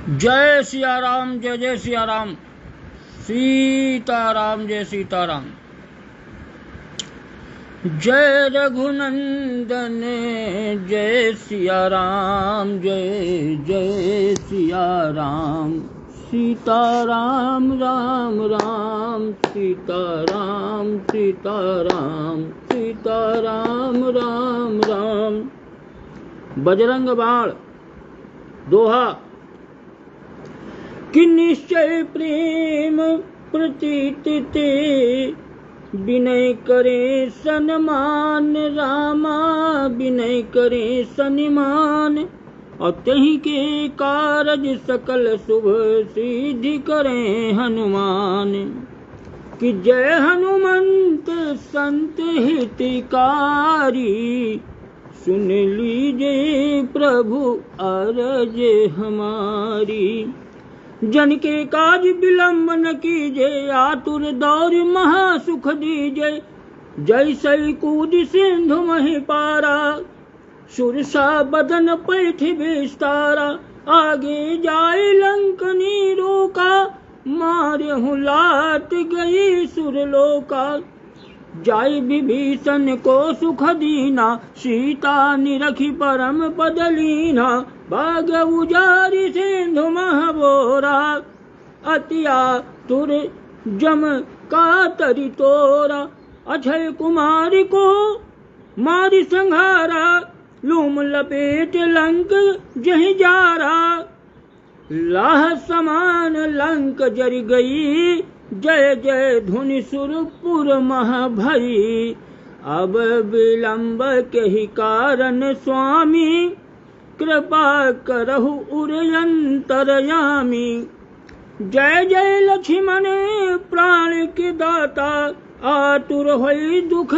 जय सिया राम, जय जय सिया राम। सीताराम, जय सीताराम। जय रघुनंदन, जय सिया राम, जय जय सिया राम। सीताराम राम राम, सीताराम सीताराम, सीताराम राम राम। बजरंग बाण दोहा। कि निश्चय प्रेम प्रतीत ते, विनय करे सन्मान रामा, विनय करे सन्मान। और तही के कारज सकल शुभ सिद्धि करे हनुमान। कि जय हनुमंत संत हितकारी, सुन लीजिए प्रभु अरज हमारी। जन के काज विलंब न कीजे, आतुर दौर महासुख दीजे। जैसे कूद सिंधु मही पारा, सुरसा बदन पैठ विस्तारा। आगे जाए लंकनी रोका, मारे लात गई सुरलोका। जाय विभीषण को सुख दीना, सीता निरखी परम पद लीना। बाग उजारी सिंधु महबोरा, अतिया तुर जम का तरी तोरा। अक्षय कुमारी को मारी संहारा, लूम लपेट लंक जही जारा। लाह समान लंक जर गई, जय जय धुनि सुरपुर मह भई। अब विलंब के ही कारण स्वामी, कृपा करहु उरयंतरयामी। जय जय लक्ष्मण प्राण के दाता, आतुर होई दुख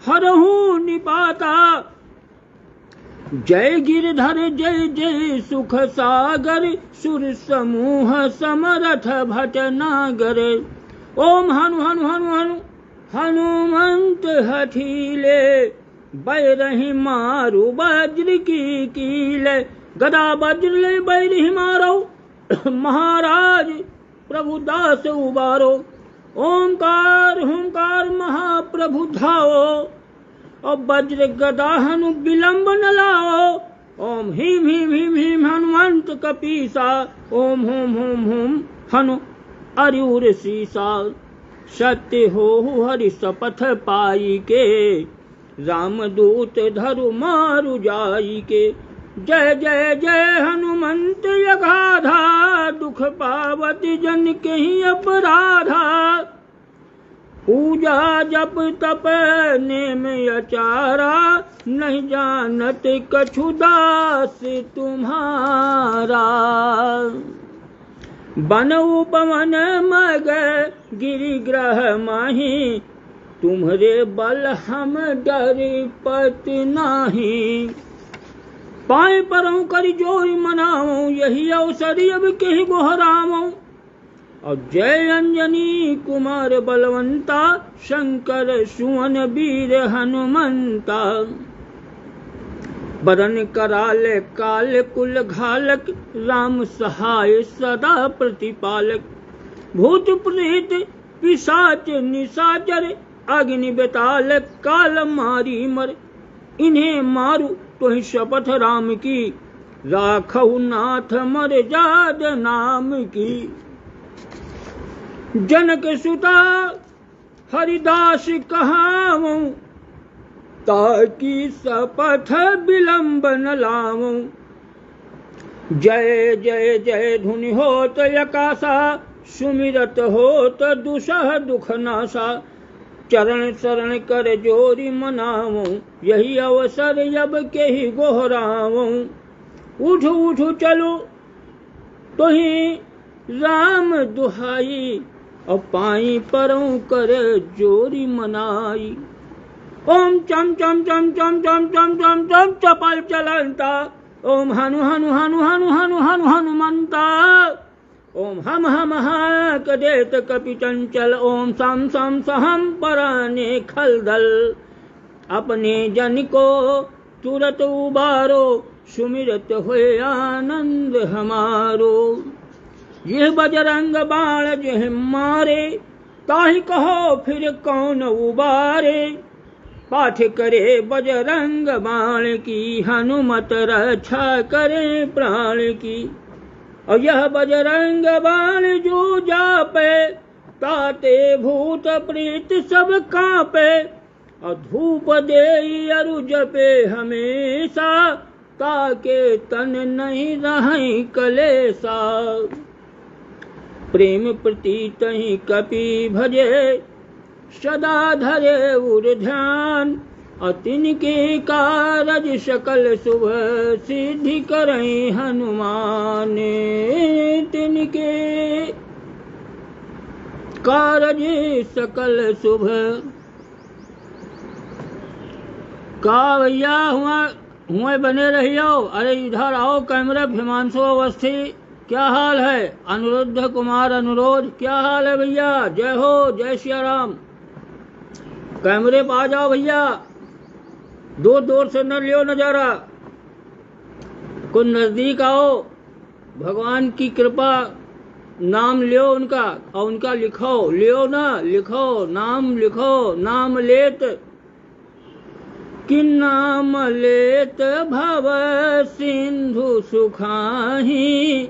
हरहु निपाता। जय गिरधर जय जय सुख सागर, सुर समूह समरथ भटनागर। ओम हनु हनु हनु हनु हनुमंत हठीले, बैरहि मारु वज्र की कीले। गदा वज्र ले बैरहि मारो, महाराज प्रभु दास उबारो। ओंकार हुंकार महाप्रभु धाओ, और वज्र गदा हनु विलंब न लाओ। ओम ह्रीं ह्रीं ह्रीं ह्रीं हनुमंत कपीसा, ओम होम होम होम हनु अरिउर सीसा। सत्य हो हरि शपथ पाई के, रामदूत धरु मारु जाई के। जय जय जय हनुमंत अगाधा, दुख पावत जन के ही अपराधा। पूजा जप तप नेम अचारा, नहीं जानत कछु दास तुम्हारा। बन उपवन मग गिरिग्रह माही, तुम्हरे बल हम डर पत नाही। पाए परौ करि जोई मनाऊं, यही अवसर अब के गोहराऊं। और जय अंजनी कुमार बलवंता, शंकर सुवन वीर हनुमंता। बदन कराल काल कुल घालक, राम सहाय सदा प्रतिपालक। भूत प्रेत पिशाच निशाचर, अग्नि बेताल काल मारी मर। इन्हें मारू तो ही शपथ राम की, राखहु नाथ मर जाद नाम की। जनक सुता हरिदास कहाऊं, ताकि शपथ विलंब न लाऊं। जय जय जय धुनि होत यकासा, सुमिरत होत दुसह दुख नासा। चरण शरण कर जोरी मनाऊं, यही अवसर अब के ही गोहराऊं। उठ उठ चलो तो ही राम दुहाई, और पाई परौ कर जोरी मनाई। ओम चम चम चम चम चम चम चम चम चपल चलंता। ओम हनु हनु हनु हनु हनु हनु हनुमंता। ओम हम हम हाक देत कपि चंचल, ओम सम सम सहम पराने खलदल। अपने जन को तुरत उबारो, सुमिरत होए आनंद हमारो। यह बजरंग बाण जह मारे, ताहि कहो फिर कौन उबारे। पाठ करे बजरंग बाण की, हनुमत रक्षा करे प्राण की। और यह बजरंग बाण जो जापे, ताते भूत प्रेत सब कांपे। और धूप दे अरु जपे हमेशा, ताके तन नहीं रहि कलेसा। प्रेम प्रीत ही कपि भजे, सदा धरे उर ध्यान। और तिनके कारज सकल शुभ, सिद्धि करई हनुमान। तिनके कारज सकल शुभ। का भैया हुए बने रहियो। अरे इधर आओ कैमरा। हिमांशु अवस्थी क्या हाल है? अनुरुद्ध कुमार अनुरोध क्या हाल है भैया? जय हो, जय सिया राम। कैमरे पर आ जाओ भैया, दूर से न लियो नजारा, कुछ नजदीक आओ। भगवान की कृपा, नाम लियो उनका और उनका लिखो, लियो ना लिखो, नाम लिखो। नाम लेत कि नाम लेत भव सिंधु सुखाही।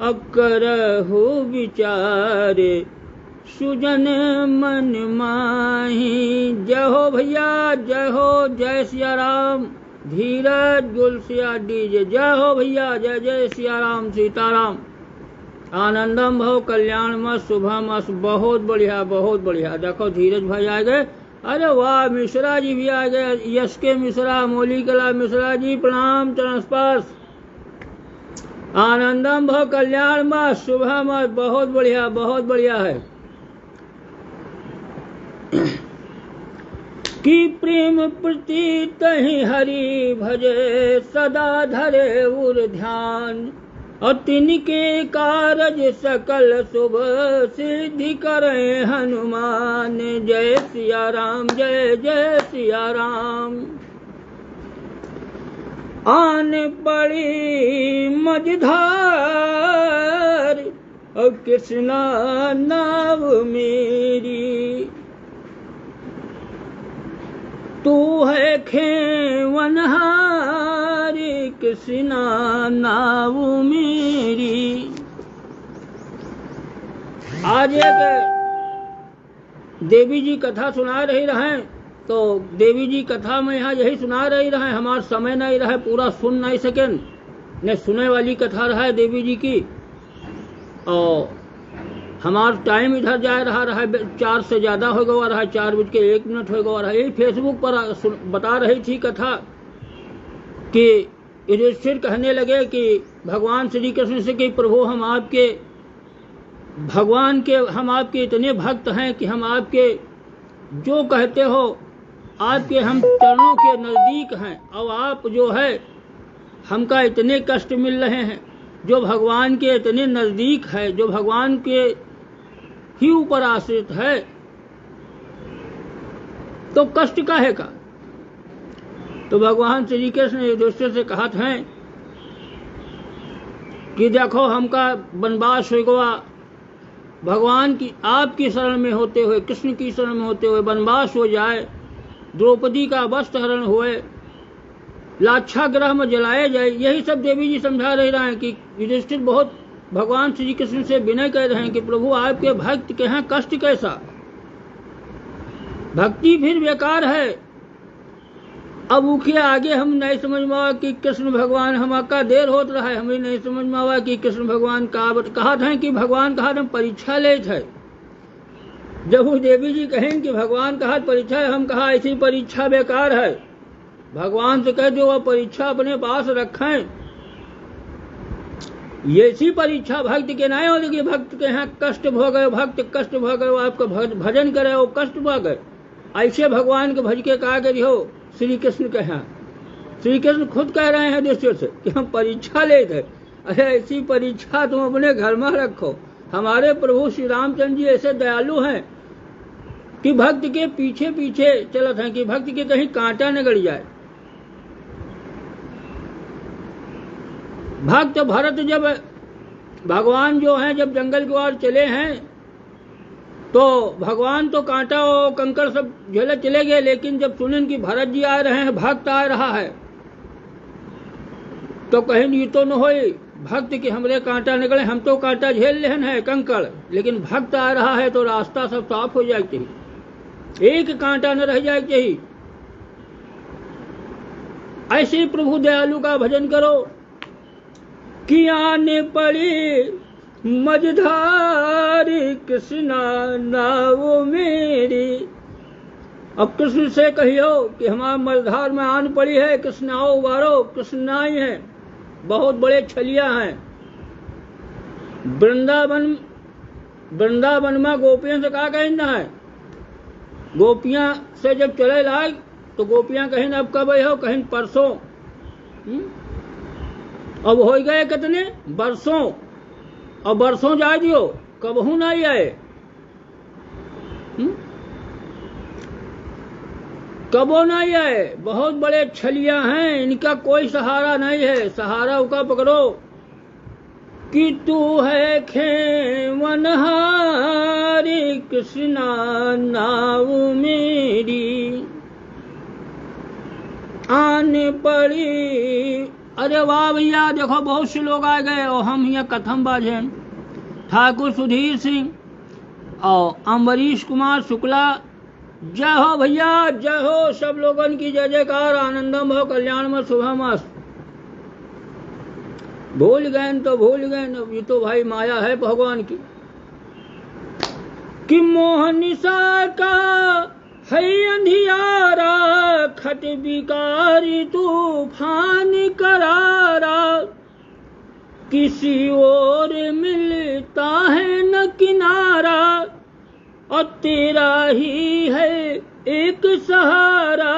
अकरहु विचारे सुजन मन माही। जय हो भैया, जय हो, जय सिया राम। धीरज गुलसिया डीजे। जय हो भैया, जय जय सिया राम सीताराम। आनंदम भव कल्याण मस्त शुभम मस्त। बहुत बढ़िया, बहुत बढ़िया। देखो धीरज भाई आ गए। अरे वाह, मिश्रा जी भी आ गए। यश के मिश्रा, मोली कला मिश्रा जी प्रणाम चरण स्पर्श। आनंदम भव कल्याण मस्त शुभम मस्त। बहुत बढ़िया, बहुत बढ़िया है। कि प्रेम प्रीत ही हरि भजे, सदा धरे उर ध्यान। और तिनके कारज सकल शुभ, सिद्धि करे हनुमान। जय सिया राम, जय जय सिया राम। आन पड़ी मझधार, और कृष्णा नाव मेरी। तू है खेवनहारी, कृष्णा नाव मेरी। आज एक देवी जी कथा सुना रही रहें, तो देवी जी कथा में यहाँ यही सुना रही रहें। हमारा समय नहीं रहे, पूरा सुन नहीं सके, न सुने वाली कथा रहा देवी जी की। और हमारा टाइम इधर जा रहा है 4 से ज्यादा हो गया रहा, 4:01 हो गया रहा। यही फेसबुक पर बता रही थी कथा कि युधिष्ठिर कहने लगे कि भगवान श्री कृष्ण से कि प्रभु हम आपके भगवान के, हम आपके इतने भक्त हैं कि हम आपके जो कहते हो, आपके हम चरणों के नजदीक हैं। और आप जो है हमका इतने कष्ट मिल रहे हैं, जो भगवान के इतने नजदीक है, जो भगवान के ही ऊपर आश्रित है, तो कष्ट काहे का। तो भगवान श्री कृष्ण युधिष्ठिर से कहा था कि देखो हमका वनवास हो गया, भगवान की आपकी शरण में होते हुए, कृष्ण की शरण में होते हुए वनवास हो जाए, द्रौपदी का वस्त्र हरण हुए, लाक्षागृह में जलाए जाए। यही सब देवी जी समझा रहे हैं कि युधिष्ठिर बहुत भगवान श्री कृष्ण से विनय कह रहे हैं कि प्रभु आपके भक्त के यहाँ कष्ट कैसा, भक्ति फिर बेकार है। अब उनके आगे हम नहीं समझ में आवा कि कृष्ण भगवान हमारा देर होत रहा है, हमें नहीं समझ में आवा कि कृष्ण भगवान कहा था कि भगवान कहा हम परीक्षा ले थे। जब वो देवी जी कहें कि भगवान कहा परीक्षा है, हम कहा ऐसी परीक्षा बेकार है, भगवान से कह दो वह परीक्षा अपने पास रखें। ये सी परीक्षा भक्त के नहीं होती कि भक्त के यहाँ कष्ट भोगे, भक्त कष्ट भोगे, वो आपको भजन करे वो कष्ट भोगे। ऐसे भगवान के भज के कहा गई हो श्री कृष्ण के यहाँ। श्री कृष्ण खुद कह रहे हैं दूसरे से कि हम परीक्षा ले थे। अरे ऐसी परीक्षा तुम अपने घर में रखो। हमारे प्रभु श्री रामचंद्र जी ऐसे दयालु हैं कि भक्त के पीछे पीछे चलते हैं कि भक्त के कहीं कांटा न गड़ जाए। भक्त भरत जब भगवान जो हैं जब जंगल की ओर चले हैं तो भगवान तो कांटा और कंकड़ सब झेले चले गए, लेकिन जब सुने कि भरत जी आ रहे हैं, भक्त आ रहा है, तो कहीं ये तो न हो भक्त की हमरे कांटा निकले, हम तो कांटा झेल लेन है कंकड़, लेकिन भक्त आ रहा है तो रास्ता सब साफ हो जाए चाहिए, एक कांटा न रह जाए चाहिए। ऐसे प्रभु दयालु का भजन करो कि आने पड़ी मझधारी कृष्णा नाव मेरी। अब कृष्ण से कहियो कि हमारे मझधार में आन पड़ी है, कृष्णाओ वारो, कृष्णाई है, बहुत बड़े छलिया हैं। वृंदावन में गोपियों से कहा कहना है, गोपियां से जब चले लाग तो गोपियां कहीं अब कब हो, कहीं परसों, अब हो गए कितने बरसों, और बरसों जा दियो कबहू ना आए, कबो ना आए। बहुत बड़े छलिया हैं, इनका कोई सहारा नहीं है, सहारा उका पकड़ो कि तू है खेवनहारी कृष्णा नाव मेरी। आने पड़ी, अरे वाह भैया, देखो बहुत से लोग आ गए और हम यहाँ कथम बाजे। ठाकुर सुधीर सिंह और अम्बरीश कुमार शुक्ला, जय हो भैया, जय हो, सब लोगन की जय जयकार, आनंदम हो, कल्याण में शुभ मस्त। भूल गए तो भूल गए, ये तो भाई माया है भगवान की। कि मोहनिशा का है अंधियारा, खट बिकारी तूफान करारा, किसी और मिलता है न किनारा, और तेरा ही है एक सहारा,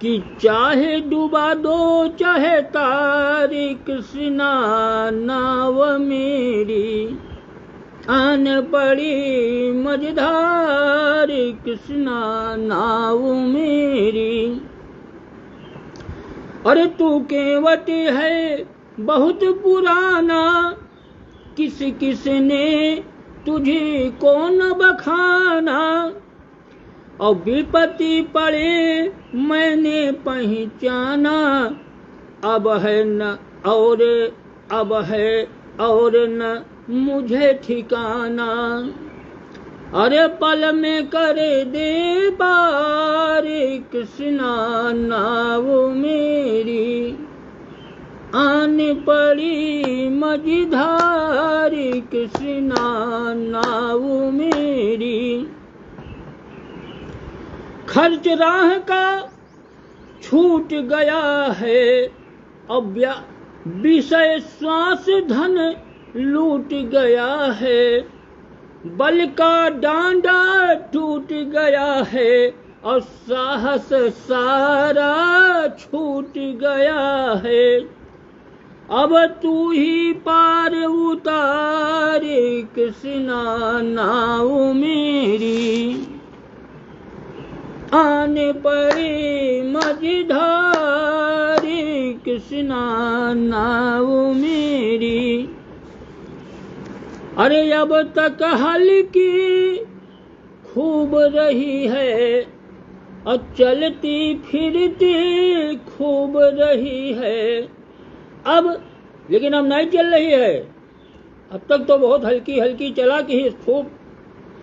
कि चाहे डूबा दो चाहे तारी कृष्णा नाव मेरी। आन पड़ी मझधारी कृष्णा नाव मेरी। अरे तू केवट है बहुत पुराना, किस किस ने तुझे कौन बखाना, और विपत्ति पड़े मैंने पहचाना, अब है न और अब है और न मुझे ठिकाना। अरे पल में करे दे पार कृष्णा नाव मेरी। आन पड़ी मझधारी कृष्णा नाव मेरी। खर्च राह का छूट गया है, अब विषय श्वास धन लूट गया है, बल का डांडा टूट गया है, और साहस सारा छूट गया है। अब तू ही पार उतार कृष्णा नाव मेरी। आने पड़ी मझधारी कृष्णा नाव मेरी। अरे अब तक हल्की खूब रही है, और चलती फिरती खूब रही है अब, लेकिन अब नहीं चल रही है। अब तक तो बहुत हल्की हल्की चला कि खूब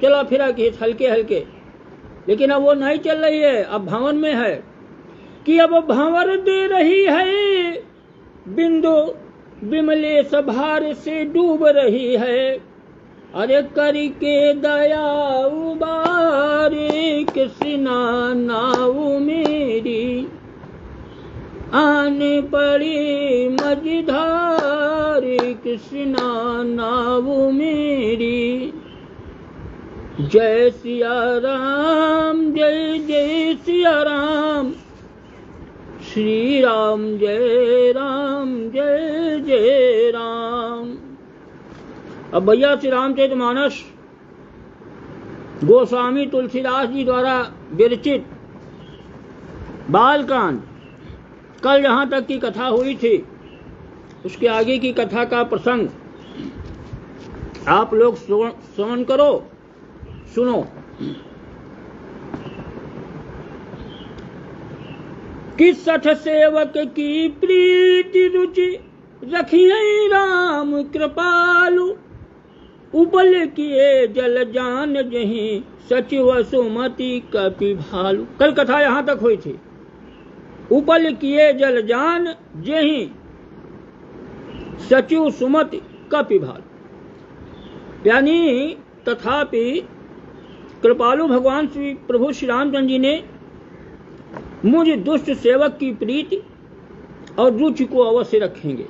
चला फिरा कि हल्के हल्के, लेकिन अब वो नहीं चल रही है, अब भंवर में है। कि अब भंवर दे रही है, बिंदु बिमले सभार से डूब रही है। अरे करके दया उबारे कृष्णा नाव मेरी। आने पड़ी मझधारी कृष्णा नाव मेरी। जय सिया राम, जय जय सिया राम, श्री राम जय राम, जय जय राम। अब भैया श्री रामचरितमानस गोस्वामी तुलसीदास जी द्वारा विरचित बालकांड, कल जहाँ तक की कथा हुई थी उसके आगे की कथा का प्रसंग आप लोग श्रवण करो, सुनो। कि सठ सेवक की प्रीति रुचि रखिए राम कृपालु, उबल किए जल जान जहीं सचिव सुमति कपि भालु। कल कथा यहां तक हुई थी। उपल किए जल जान जहीं सचिव सुमति कपि भालु, यानी तथापि कृपालु भगवान श्री प्रभु श्री रामचंद्र जी ने मुझ दुष्ट सेवक की प्रीति और रुचि को अवश्य रखेंगे।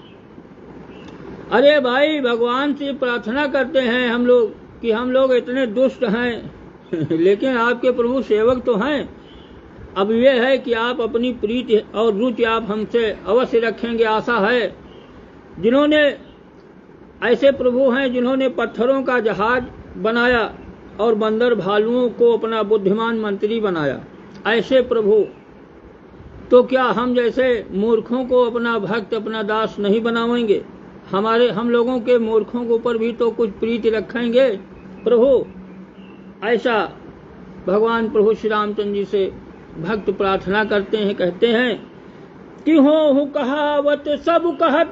अरे भाई, भगवान से प्रार्थना करते हैं हम लोग कि हम लोग इतने दुष्ट हैं लेकिन आपके प्रभु सेवक तो हैं। अब ये है कि आप अपनी प्रीति और रुचि आप हमसे अवश्य रखेंगे, आशा है। जिन्होंने ऐसे प्रभु हैं जिन्होंने पत्थरों का जहाज बनाया और बंदर भालुओं को अपना बुद्धिमान मंत्री बनाया, ऐसे प्रभु तो क्या हम जैसे मूर्खों को अपना भक्त अपना दास नहीं बनावेंगे? हम लोगों के मूर्खों के ऊपर भी तो कुछ प्रीति रखेंगे प्रभु। ऐसा भगवान प्रभु श्री रामचंद्र जी से भक्त प्रार्थना करते हैं, कहते हैं कि हो कहावत सब कहत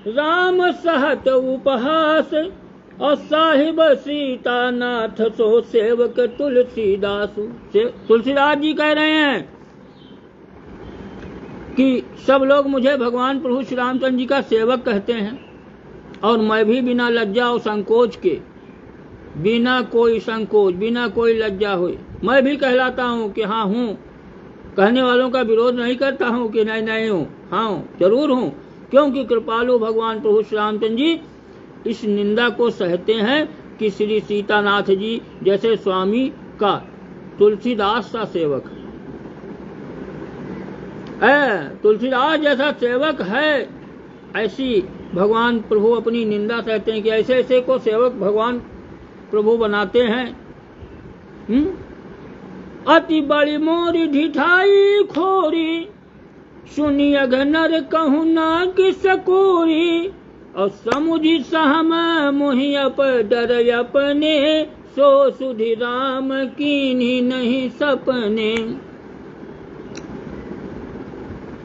राम सहत उपहास, और साहिब सीता नाथ सो सेवक तुलसीदास। तुलसीदास जी कह रहे हैं कि सब लोग मुझे भगवान प्रभु श्री रामचंद्र जी का सेवक कहते हैं, और मैं भी बिना लज्जा और संकोच के, बिना कोई संकोच बिना कोई लज्जा हुई मैं भी कहलाता हूँ कि हाँ हूँ। कहने वालों का विरोध नहीं करता हूँ कि नहीं हूँ, हाँ जरूर हूँ, क्योंकि कृपालु भगवान प्रभु श्री रामचंद्र जी इस निंदा को सहते हैं कि श्री सीतानाथ जी जैसे स्वामी का तुलसीदास सा सेवक है, तुलसीदास जैसा सेवक है, ऐसी भगवान प्रभु अपनी निंदा सहते हैं कि ऐसे ऐसे को सेवक भगवान प्रभु बनाते हैं। अति बड़ी मोरी ढिठाई खोरी, सुनी अघनर कहूँ ना कि सकोरी, और समुझी सहम मोहि अप डर अपने, सो सुधि राम कीन्ही नहीं सपने।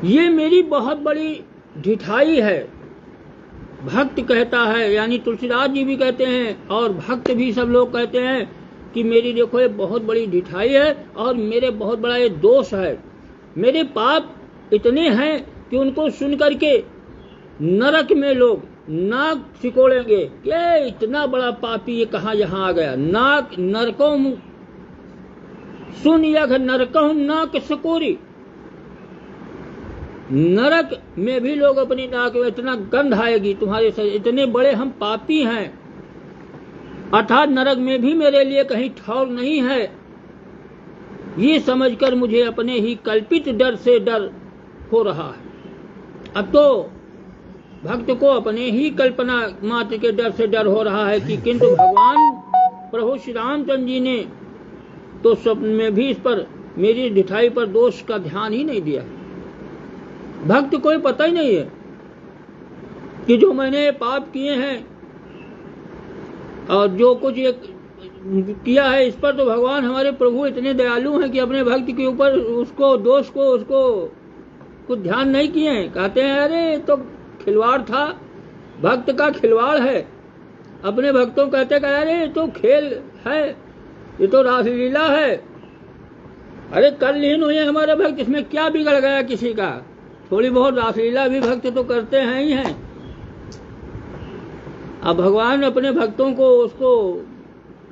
ये मेरी बहुत बड़ी ढिठाई है, भक्त कहता है, यानी तुलसीदास जी भी कहते हैं और भक्त भी सब लोग कहते हैं कि मेरी देखो ये बहुत बड़ी ढिठाई है और मेरे बहुत बड़ा ये दोष है। मेरे पाप इतने हैं कि उनको सुन करके नरक में लोग नाक सिकोड़ेंगे कि इतना बड़ा पापी ये कहाँ यहाँ आ गया। नाक नरकों सुन यह नरकों नाक सिकोरी, नरक में भी लोग अपनी नाक में इतना गंध आएगी तुम्हारे से, इतने बड़े हम पापी हैं, अर्थात नरक में भी मेरे लिए कहीं ठौर नहीं है। ये समझकर मुझे अपने ही कल्पित डर से डर हो रहा है। अब तो भक्त को अपने ही कल्पना मात्र के डर से डर हो रहा है कि किंतु भगवान प्रभु श्री रामचंद्र जी ने तो स्वप्न में भी इस पर मेरी ढिठाई पर दोष का ध्यान ही नहीं दिया। भक्त को पता ही नहीं है कि जो मैंने पाप किए हैं और जो कुछ ये किया है इस पर तो भगवान हमारे प्रभु इतने दयालु हैं कि अपने भक्त के ऊपर उसको दोष को उसको कुछ ध्यान नहीं किए हैं। कहते हैं अरे तो खिलवाड़ था, भक्त का खिलवाड़ है। अपने भक्तों कहते अरे तो खेल है, ये तो रासलीला है। अरे कल लीन हुए हमारे भक्त, इसमें क्या बिगड़ गया किसी का? थोड़ी बहुत रासलीला भी भक्त तो करते हैं ही हैं। अब भगवान अपने भक्तों को उसको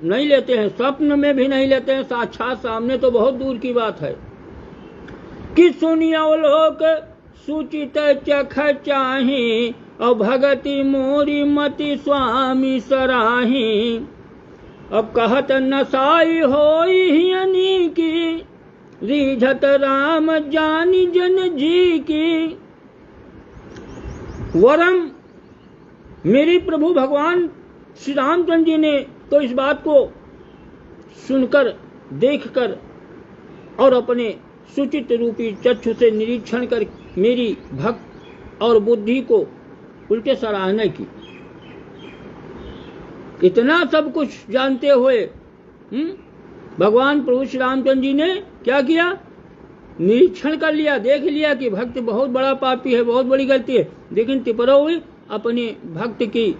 नहीं लेते हैं, स्वप्न में भी नहीं लेते हैं, साक्षात सामने तो बहुत दूर की बात है। कि सुनिया लोक सुचित चख चाही, और भगति मोरी मति स्वामी सराही। अब कहत नसाई होई हियनी की, रीझत राम जानी जन जी की। वरम मेरे प्रभु भगवान श्री रामचंद्र जी ने तो इस बात को सुनकर देखकर और अपने सुचित रूपी चक्षु से निरीक्षण कर मेरी भक्त और बुद्धि को उल्टे सराहना की। इतना सब कुछ जानते हुए भगवान प्रभु श्री रामचंद्र जी ने क्या किया, निरीक्षण कर लिया, देख लिया कि भक्त बहुत बड़ा पापी है, बहुत बड़ी गलती है, लेकिन तिपरो हुई अपने भक्त की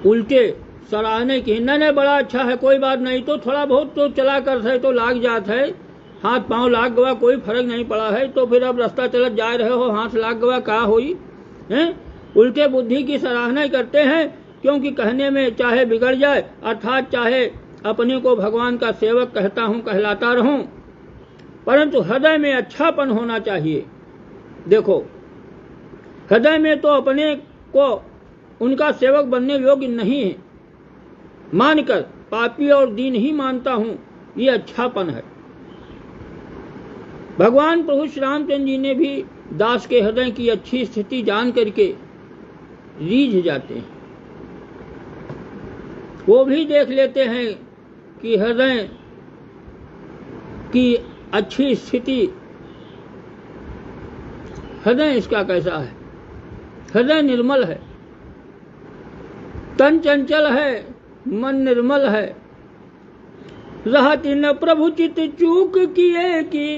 उल्टे सराहने की। नहीं बड़ा अच्छा है, कोई बात नहीं, तो थोड़ा बहुत तो चला कर है तो लाग जात है, हाथ पांव लाग गवा, कोई फर्क नहीं पड़ा है, तो फिर अब रास्ता चलत जा रहे हो, हाथ लाग गवा, क्या हुई है। उल्टे बुद्धि की सराहना करते हैं, क्योंकि कहने में चाहे बिगड़ जाए, अर्थात चाहे अपने को भगवान का सेवक कहता हूं, कहलाता रहूं, परंतु हृदय में अच्छापन होना चाहिए। देखो, हृदय में तो अपने को उनका सेवक बनने योग्य नहीं है, मानकर पापी और दीन ही मानता हूं, ये अच्छापन है। भगवान प्रभु श्री रामचंद्र जी ने भी दास के हृदय की अच्छी स्थिति जान करके रीझ जाते हैं, वो भी देख लेते हैं कि हृदय की अच्छी स्थिति, हृदय इसका कैसा है। हृदय निर्मल है, तन चंचल है, मन निर्मल है, रहत न प्रभु चित चूक किए की,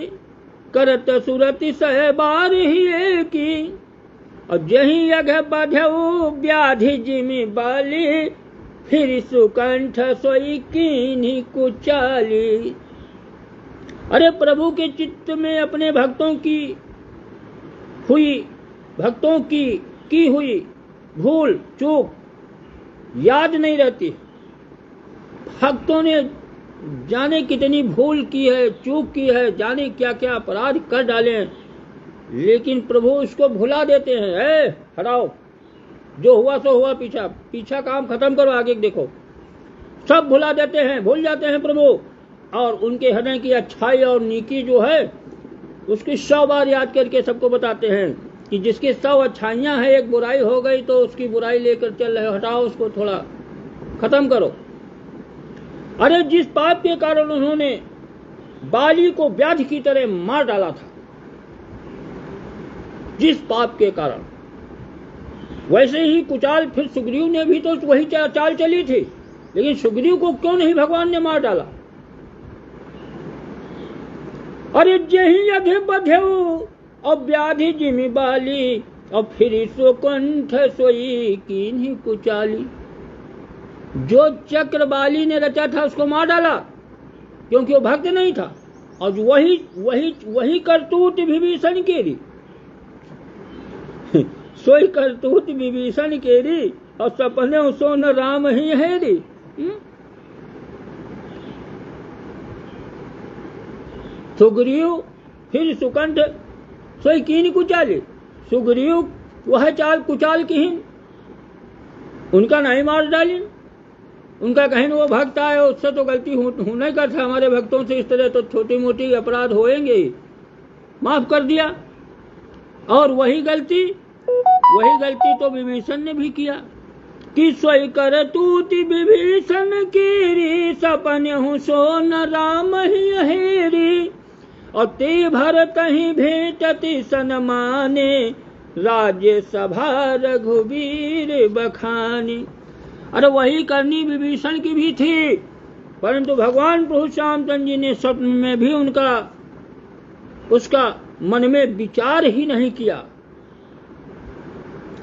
करत सुरति सह बार ही की, और जही अघ बधऊ व्याधि जिमि बाली, फिर सुकंठ सोई कीन्ही कुचाली। अरे प्रभु के चित्त में अपने भक्तों की हुई भूल चूक याद नहीं रहती। भक्तों ने जाने कितनी भूल की है, चूक की है, जाने क्या क्या अपराध कर डाले हैं, लेकिन प्रभु उसको भुला देते हैं। हटाओ, जो हुआ सो हुआ, पीछा काम खत्म करो, आगे देखो। सब भुला देते हैं, भूल जाते हैं प्रभु, और उनके हृदय की अच्छाई और नीकी जो है उसकी 100 बार याद करके सबको बताते हैं कि जिसकी 100 अच्छाइयां हैं, एक बुराई हो गई तो उसकी बुराई लेकर चल रहे हो, हटाओ उसको, थोड़ा खत्म करो। अरे जिस पाप के कारण उन्होंने बाली को व्याधि की तरह मार डाला था, जिस पाप के कारण, वैसे ही कुचाल फिर सुग्रीव ने भी तो वही चाल चली थी, लेकिन सुग्रीव को क्यों नहीं भगवान ने मार डाला। अरे जही अघे बधेऊ और व्याधि जिमि बाली, और फिर सुकंठ सोई कीन्ही कुचाली। जो चक्र बाली ने रचा था उसको मार डाला, क्योंकि वो भक्त नहीं था, और वही करतूत विभीषण केरी, सोई करतूत विभीषण केरी, और सपने सो न राम ही हेरी। सुग्रीव फिर सुकंठ सोई कीन्ही कुचाली। सुग्रीव वह चाल कुचाल की ही, उनका नहीं मार डाली। उनका कहीं वो भक्त आए, उससे तो गलती होने का था, हमारे भक्तों से इस तरह तो छोटी मोटी अपराध होएंगे ही, माफ कर दिया। और वही गलती तो विभीषण ने भी किया कि सोई करतूति विभीषण कीरी, सपने हूँ सो न राम ही हेरी, और ते भरत ही भेटति सन्माने, राज्य सभा रघुवीर बखानी। अरे वही करनी विभीषण की भी थी, परंतु भगवान प्रभु श्यामचंद्र जी ने स्वप्न में भी उसका मन में विचार ही नहीं किया।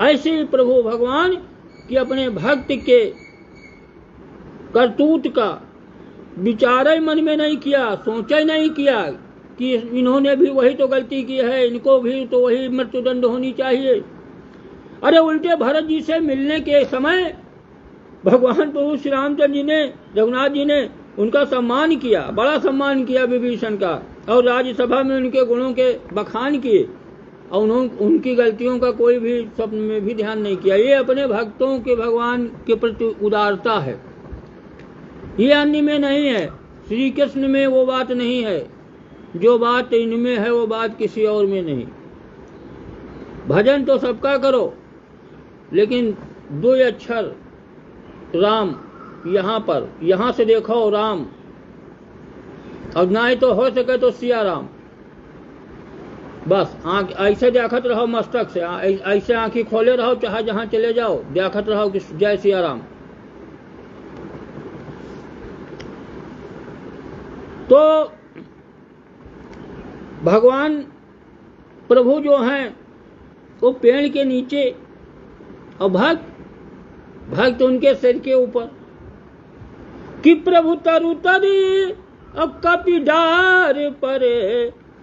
ऐसे ही प्रभु भगवान कि अपने भक्त के करतूत का विचार ही मन में नहीं किया, सोचा ही नहीं किया कि इन्होंने भी वही तो गलती की है, इनको भी तो वही मृत्युदंड होनी चाहिए। अरे उल्टे भरत जी से मिलने के समय भगवान प्रभु श्री रामचंद्र जी ने, रघुनाथ जी ने उनका सम्मान किया, बड़ा सम्मान किया विभीषण का, और राज्यसभा में उनके गुणों के बखान किए, और उनकी गलतियों का कोई भी स्वप्न में भी ध्यान नहीं किया। ये अपने भक्तों के भगवान के प्रति उदारता है, ये अन्य में नहीं है। श्री कृष्ण में वो बात नहीं है, जो बात इनमें है वो बात किसी और में नहीं। भजन तो सबका करो, लेकिन 2 अक्षर राम यहाँ से देखो राम, और ना ही तो हो सके तो सिया राम। बस आंख ऐसे देखत रहो मस्तक से, ऐसे आंखी खोले रहो, चाहे जहां चले जाओ देखत रहो कि जय सिया राम। तो भगवान प्रभु जो हैं वो पेड़ के नीचे और भक्त उनके सिर के ऊपर, कि प्रभु तरु तरी अब कपिडार पर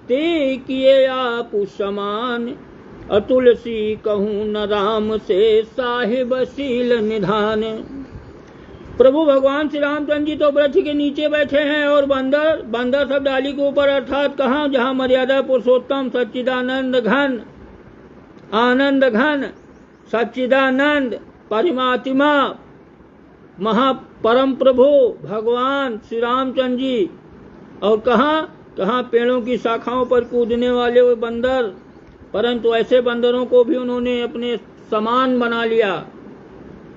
ते किए आप समान, तुलसी कहूँ न राम से साहिब शील निधान। प्रभु भगवान श्री रामचंद्र जी तो वृक्ष के नीचे बैठे हैं और बंदर सब डाली के ऊपर, अर्थात कहाँ, जहाँ मर्यादा पुरुषोत्तम सच्चिदानंद घन, आनंद घन, सच्चिदानंद परमात्मा महापरम प्रभु भगवान श्री रामचंद्र जी, और कहाँ पेड़ों की शाखाओं पर कूदने वाले वो बंदर, परंतु ऐसे बंदरों को भी उन्होंने अपने समान बना लिया।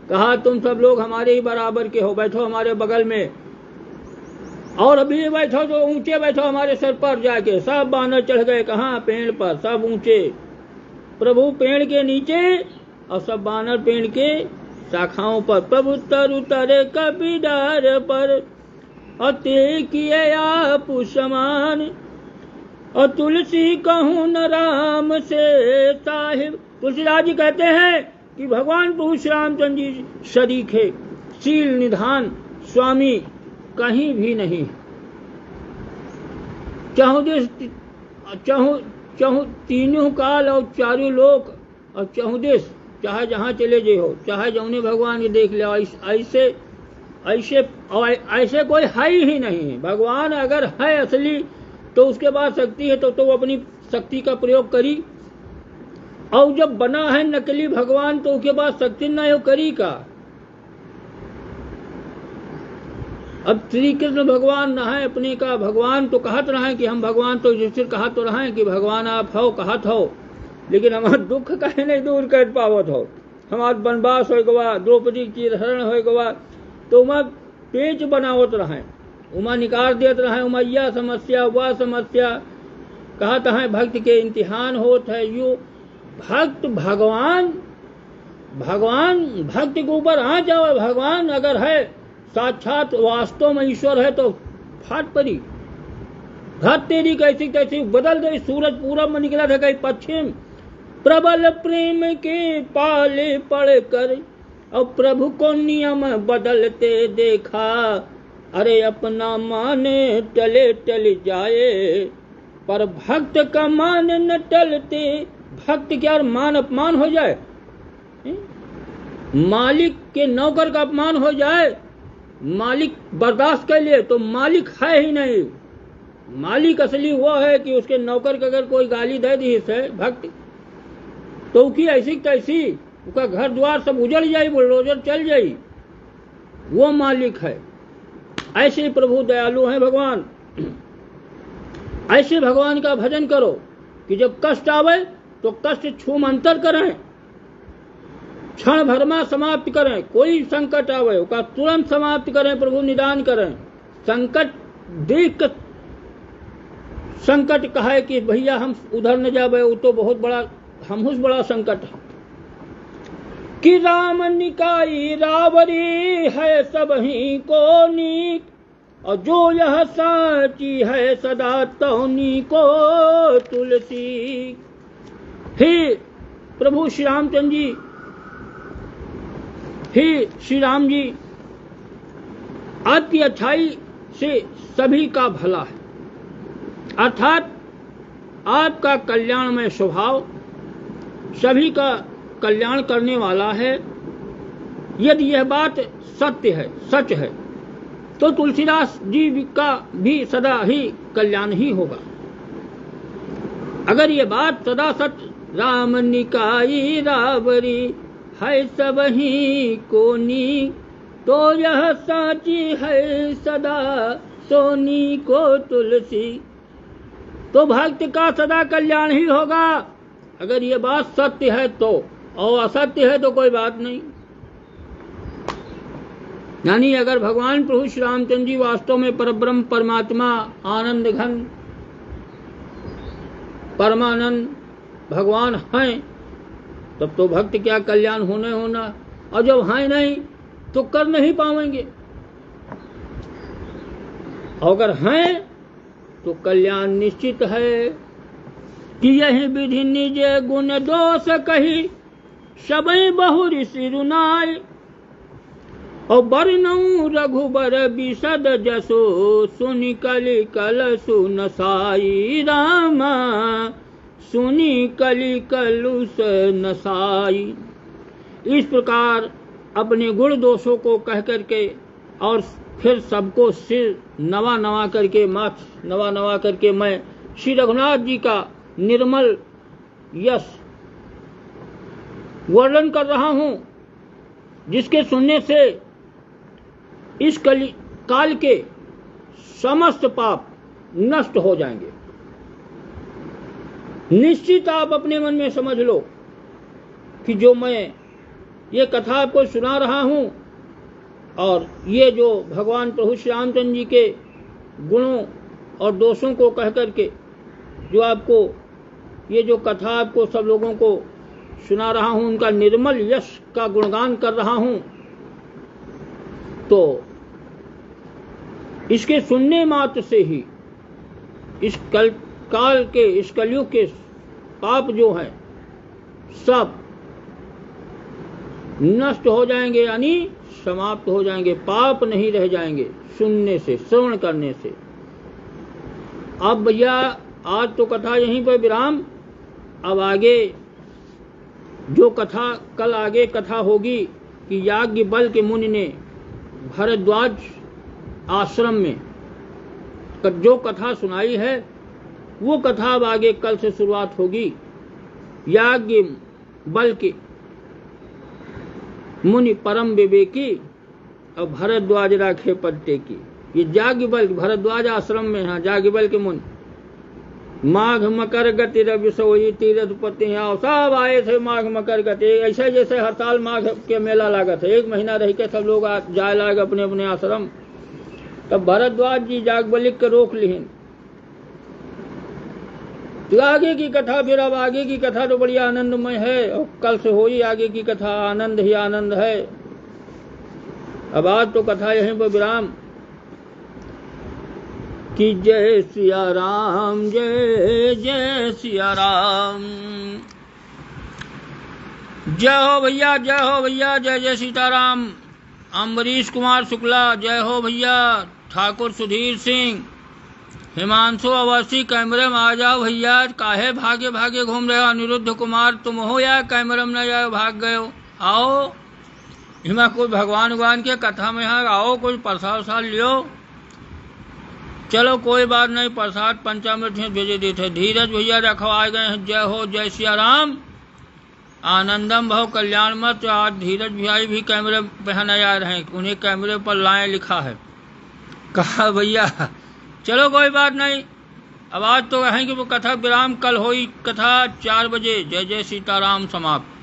कहा तुम सब लोग हमारे ही बराबर के हो, बैठो हमारे बगल में, और अभी बैठो जो ऊंचे बैठो हमारे सर पर जाके। सब बानर चढ़ गए कहाँ, पेड़ पर, सब ऊंचे, प्रभु पेड़ के नीचे और सब बानर पेड़ के शाखाओं पर। प्रभु तरु तरे कपिडार पर अते किए आप समान, और तुलसी कहूँ न राम से साहिब। तुलसीदास जी कहते हैं कि भगवान प्रभु श्री रामचंद्र जी शरीक है, शील निधान स्वामी कहीं भी नहीं। चाहू तीनों काल और चारों लोक और चहुदेश, चाहे जहाँ चले जे हो, चाहे जौने भगवान के देख ले, ऐसे कोई है ही नहीं है। भगवान अगर है असली तो उसके पास शक्ति है तो वो अपनी शक्ति का प्रयोग करी, और जब बना है नकली भगवान तो उसके पास शक्ति ना हो करी का। अब श्री कृष्ण भगवान न है अपने का भगवान, तो कहत रहे कि हम भगवान, तो युधिष्ठिर कहा तो रहे कि भगवान आप हो, कहत हो, लेकिन हमारा दुख कहे नहीं दूर कर पावत हो। हमारा वनवास हो गवा, द्रौपदी की हरण हो गवा, तो उमा पेच बनावत रहे, उमा निकार देत रहे, उमैया समस्या वह समस्या। कहत है भक्त के इम्तिहान होत है यू, भक्त भगवान भक्त के ऊपर आ जाओ। भगवान अगर है साक्षात वास्तव में ईश्वर है तो फाट पड़ी, घात तेरी कैसी कैसी बदल गई, सूरज पूरब में निकला था कहीं पश्चिम। प्रबल प्रेम के पाले पड़ कर और प्रभु को नियम बदलते देखा, अरे अपना मान टले टल जाए पर भक्त का मान न टलते। भक्त क्या मान अपमान हो जाए, मालिक के नौकर का अपमान हो जाए, मालिक बर्दाश्त कर लिए तो मालिक है ही नहीं। मालिक असली वो है कि उसके नौकर का अगर कोई गाली दे दी से भक्त, तो उसकी ऐसी तैसी उसका घर द्वार सब उजड़ जाई, बुलडोजर चल जाई, वो मालिक है। ऐसे प्रभु दयालु हैं भगवान। ऐसे भगवान का भजन करो कि जब कष्ट आवे तो कष्ट छूमंतर करें, क्षण भर में समाप्त करें। कोई संकट आवे उसका तुरंत समाप्त करें, प्रभु निदान करें। संकट देख संकट कहे कि भैया हम उधर न जावे, वो तो बहुत बड़ा हमहुस बड़ा संकट है। कि राम निकाई रावरी है सब ही को नीक, और जो यह साची है सदा तौनी को तुलसी। हे प्रभु श्री रामचंद्र जी, हे श्री राम जी, आपकी अच्छाई से सभी का भला है, अर्थात आपका कल्याणमय स्वभाव सभी का कल्याण करने वाला है। यदि यह बात सत्य है, सच है, तो तुलसीदास जी का भी सदा ही कल्याण ही होगा। अगर ये बात सदा सत्य, राम निकाई रावरी है सब ही कोनी, तो यह साची है सदा सोनी को तुलसी। तो भक्त का सदा कल्याण ही होगा अगर ये बात सत्य है तो, और असत्य है तो कोई बात नहीं। यानी अगर भगवान प्रभु श्री रामचंद्र जी वास्तव में परब्रह्म परमात्मा आनंद घन परमानंद भगवान हैं, तब तो भक्त क्या कल्याण होना, और जब हैं नहीं तो कर नहीं पाएंगे। अगर हैं तो कल्याण निश्चित है। कि यही विधि निज गुण दोष कही, सबई बहुरी सिरुनाई। और बरनऊ रघुबर बिशद जसो, सुनि कलि कल सुनसाई। रामा सुनि कलि कलुष नसाई। इस प्रकार अपने गुण दोषों को कह करके और फिर सबको सिर नवा नवा करके, माथ नवा नवा करके मैं श्री रघुनाथ जी का निर्मल यश वर्णन कर रहा हूं, जिसके सुनने से इस काल के समस्त पाप नष्ट हो जाएंगे। निश्चित आप अपने मन में समझ लो कि जो मैं ये कथा आपको सुना रहा हूं, और ये जो भगवान प्रभु श्री रामचंद्र जी के गुणों और दोषों को कह करके जो आपको ये जो कथा आपको सब लोगों को सुना रहा हूं, उनका निर्मल यश का गुणगान कर रहा हूं, तो इसके सुनने मात्र से ही इस काल के, इस कलयुग के पाप जो हैं सब नष्ट हो जाएंगे, यानी समाप्त हो जाएंगे। पाप नहीं रह जाएंगे सुनने से, श्रवण करने से। अब भैया आज तो कथा यहीं पर विराम। अब आगे जो कथा, कल आगे कथा होगी कि याज्ञवल्क्य के मुनि ने भरद्वाज आश्रम में जो कथा सुनाई है, वो कथा अब आगे कल से शुरुआत होगी। याज्ञवल्क्य मुनि परम विवेकी और भरद्वाज राखे पट्टे की। ये याज्ञवल्क्य भरद्वाज आश्रम में है। याज्ञवल्क्य मुनि माघ मकर गति रवि सोई तीर्थ पति, सब आए थे माघ मकर गति। ऐसे जैसे हर साल माघ के मेला लागत है, 1 महीना रह के सब लोग जाए लाग अपने अपने आश्रम। तब भरद्वाज जी याज्ञवल्क्य के रोक लिहिन। तो आगे की कथा, फिर अब आगे की कथा तो बड़ी आनंदमय है, और कल से हो ही आगे की कथा। आनंद ही आनंद है। अब आज तो कथा यहीं पर विराम। कि जय सिया राम, जय जय सिया राम। जय हो भैया, जय हो भैया, जय जय सीताराम। अम्बरीश कुमार शुक्ला, जय हो भैया। ठाकुर सुधीर सिंह, हिमांशु अवस्थी, कैमरे में आ जाओ भैया। काहे भागे भागे घूम रहे हो? अनिरुद्ध कुमार, तुम हो या कैमरे में न जाओ, भाग गए हो? आओ, हिमा कोई भगवान के कथा में है, आओ कोई प्रसाद वसाद लियो। चलो कोई बात नहीं, प्रसाद पंचामृत भेजे देते। धीरज भैया रखवाए गए हैं। जय हो, जय सिया राम। आनंदम भव कल्याण मत। आज धीरज भाई भी कैमरे पे न जा रहे हैं, उन्हें कैमरे पर लाएं लिखा है। कहा भैया चलो कोई बात नहीं। अब आज तो कहेंगे वो कथा विराम, कल होई कथा 4 बजे। जय जय सीताराम समाप्त।